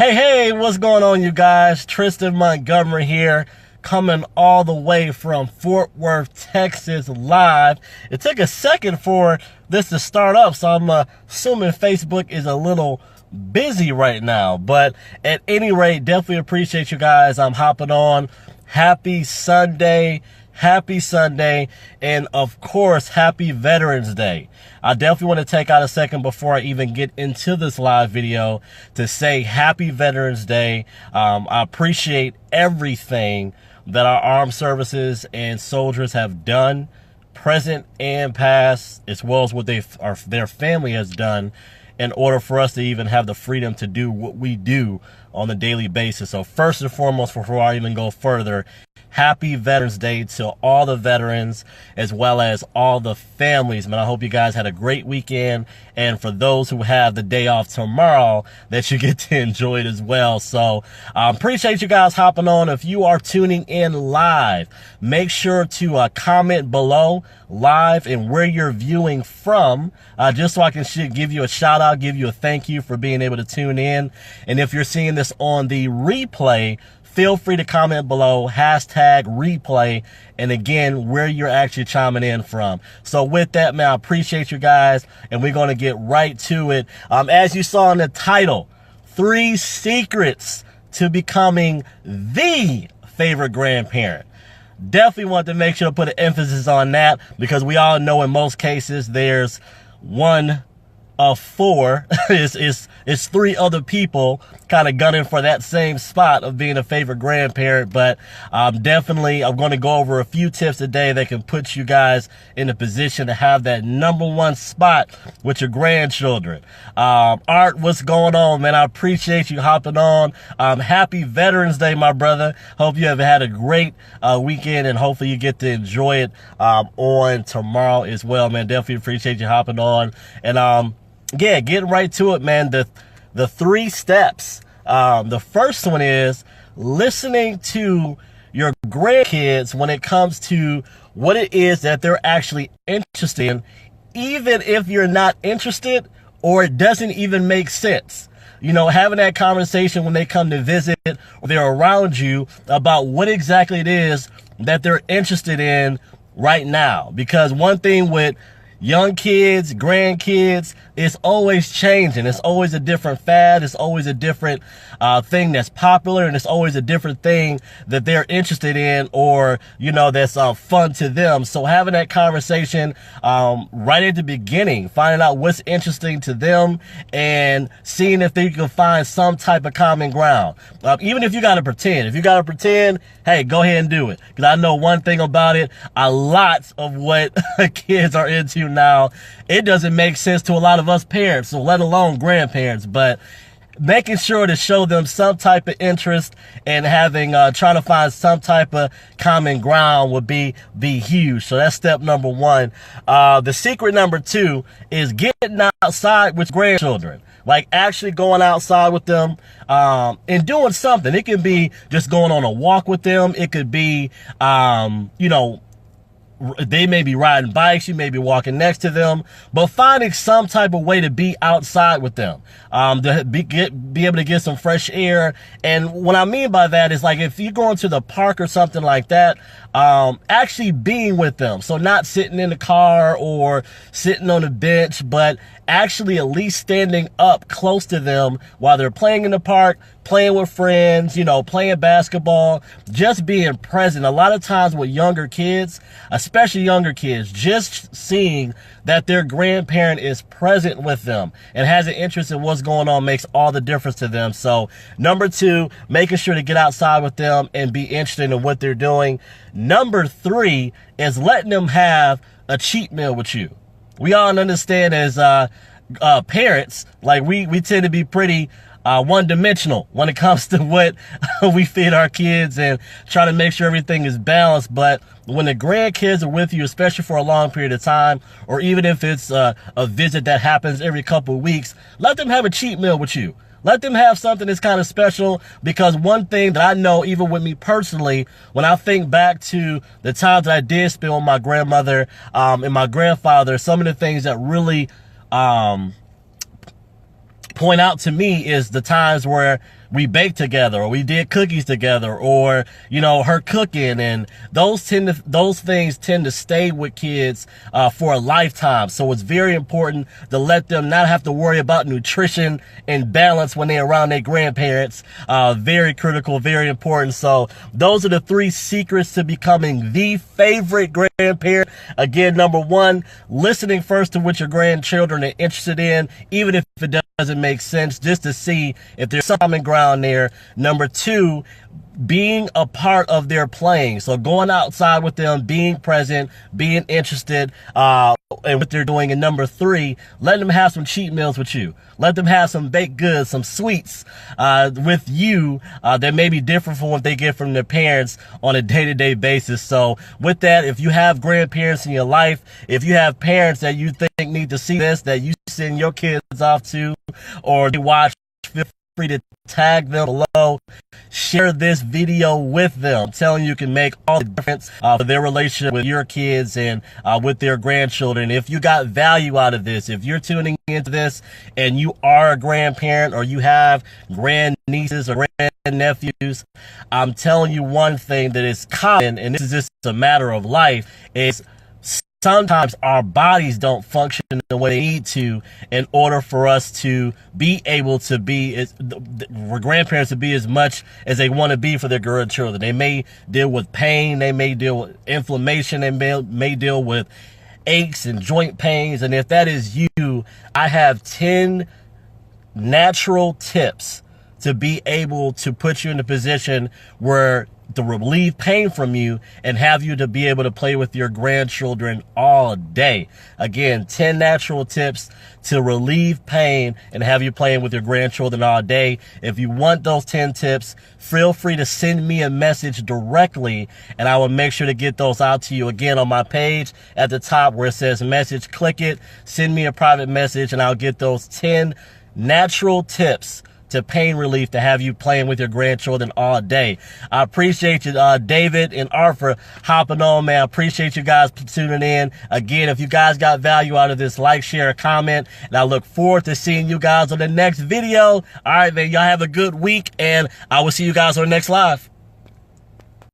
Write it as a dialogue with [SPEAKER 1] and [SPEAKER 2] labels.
[SPEAKER 1] Hey, what's going on, you guys? Tristan Montgomery here, coming all the way from Fort Worth, Texas, live. It took a second for this to start up, so I'm assuming Facebook is a little busy right now. But at any rate, definitely appreciate you guys. I'm hopping on. Happy Sunday. Happy Sunday, and of course, happy Veterans Day. I definitely want to take out a second before I even get into this live video to say happy Veterans Day. I appreciate everything that our armed services and soldiers have done, present and past, as well as what their family has done in order for us to even have the freedom to do what we do on a daily basis. So first and foremost, before I even go further, happy Veterans Day to all the veterans as well as all the families. Man, I hope you guys had a great weekend. And for those who have the day off tomorrow, that you get to enjoy it as well. So appreciate you guys hopping on. If you are tuning in live, make sure to comment below live and where you're viewing from, just so I can give you a shout out, give you a thank you for being able to tune in. And if you're seeing this on the replay, feel free to comment below, hashtag replay, and again, where you're actually chiming in from. So with that, man, I appreciate you guys, and we're going to get right to it. As you saw in the title, 3 secrets to becoming the favorite grandparent. Definitely want to make sure to put an emphasis on that, because we all know in most cases there's one of 4 is 3 other people kind of gunning for that same spot of being a favorite grandparent. But definitely I'm going to go over a few tips today that can put you guys in a position to have that #1 spot with your grandchildren. Art, what's going on, man? I appreciate you hopping on. Happy Veterans Day, my brother. Hope you have had a great weekend, and hopefully you get to enjoy it on tomorrow as well, man. Definitely appreciate you hopping on. And yeah, getting right to it, man. The 3 steps. The first one is listening to your grandkids when it comes to what it is that they're actually interested in, even if you're not interested or it doesn't even make sense. You know, having that conversation when they come to visit or they're around you about what exactly it is that they're interested in right now. Because one thing with young kids, grandkids, it's always changing. It's always a different fad. It's always a different thing that's popular, and it's always a different thing that they're interested in, or, you know, that's fun to them. So having that conversation right at the beginning, finding out what's interesting to them and seeing if they can find some type of common ground. Even if you got to pretend, hey, go ahead and do it. Because I know one thing about it, a lot of what kids are into now, it doesn't make sense to a lot of us parents, so let alone grandparents. But making sure to show them some type of interest and having trying to find some type of common ground would be huge. So that's step #1. The secret #2 is getting outside with grandchildren. Like actually going outside with them and doing something. It could be just going on a walk with them. It could be, you know, they may be riding bikes, you may be walking next to them, but finding some type of way to be outside with them, to be able to get some fresh air. And what I mean by that is, like, if you're going to the park or something like that, actually being with them. So not sitting in the car or sitting on the bench, but actually at least standing up close to them while they're playing in the park, playing with friends, you know, playing basketball, just being present. A lot of times with younger kids, especially younger kids, just seeing that their grandparent is present with them and has an interest in what's going on makes all the difference to them. So #2, making sure to get outside with them and be interested in what they're doing. #3 is letting them have a cheat meal with you. We all understand as parents, like we tend to be pretty one-dimensional when it comes to what we feed our kids and try to make sure everything is balanced. But when the grandkids are with you, especially for a long period of time, or even if it's a visit that happens every couple of weeks, let them have a cheat meal with you. Let them have something that's kind of special, because one thing that I know, even with me personally, when I think back to the times that I did spend with my grandmother and my grandfather, some of the things that really point out to me is the times where we baked together, or we did cookies together, or, you know, her cooking. And those things tend to stay with kids for a lifetime. So it's very important to let them not have to worry about nutrition and balance when they're around their grandparents. Very critical, very important. So those are the 3 secrets to becoming the favorite grandparent. Again, number 1, listening first to what your grandchildren are interested in, even if it doesn't make sense, just to see if there's some common ground there. Number 2, being a part of their playing. So going outside with them, being present, being interested in what they're doing. And number 3, letting them have some cheat meals with you. Let them have some baked goods, some sweets with you that may be different from what they get from their parents on a day-to-day basis. So with that, if you have grandparents in your life, if you have parents that you think need to see this, that you send your kids off to, or you watch, feel free to tag them below. Share this video with them. I'm telling you, can make all the difference for their relationship with your kids and with their grandchildren. If you got value out of this, if you're tuning into this and you are a grandparent, or you have grandnieces or grandnephews, I'm telling you one thing that is common, and this is just a matter of life, is sometimes our bodies don't function the way they need to in order for us to be able to be, for grandparents to be as much as they want to be for their grandchildren. They may deal with pain, they may deal with inflammation, they may deal with aches and joint pains. And if that is you, I have 10 natural tips to be able to put you in a position where to relieve pain from you and have you to be able to play with your grandchildren all day. Again, 10 natural tips to relieve pain and have you playing with your grandchildren all day. If you want those 10 tips, feel free to send me a message directly, and I will make sure to get those out to you. Again, on my page at the top where it says message, click it, send me a private message, and I'll get those 10 natural tips to pain relief to have you playing with your grandchildren all day. I appreciate you, David and Art, for hopping on, man. I appreciate you guys tuning in. Again, if you guys got value out of this, like, share, comment, and I look forward to seeing you guys on the next video. All right, man, y'all have a good week, and I will see you guys on the next live.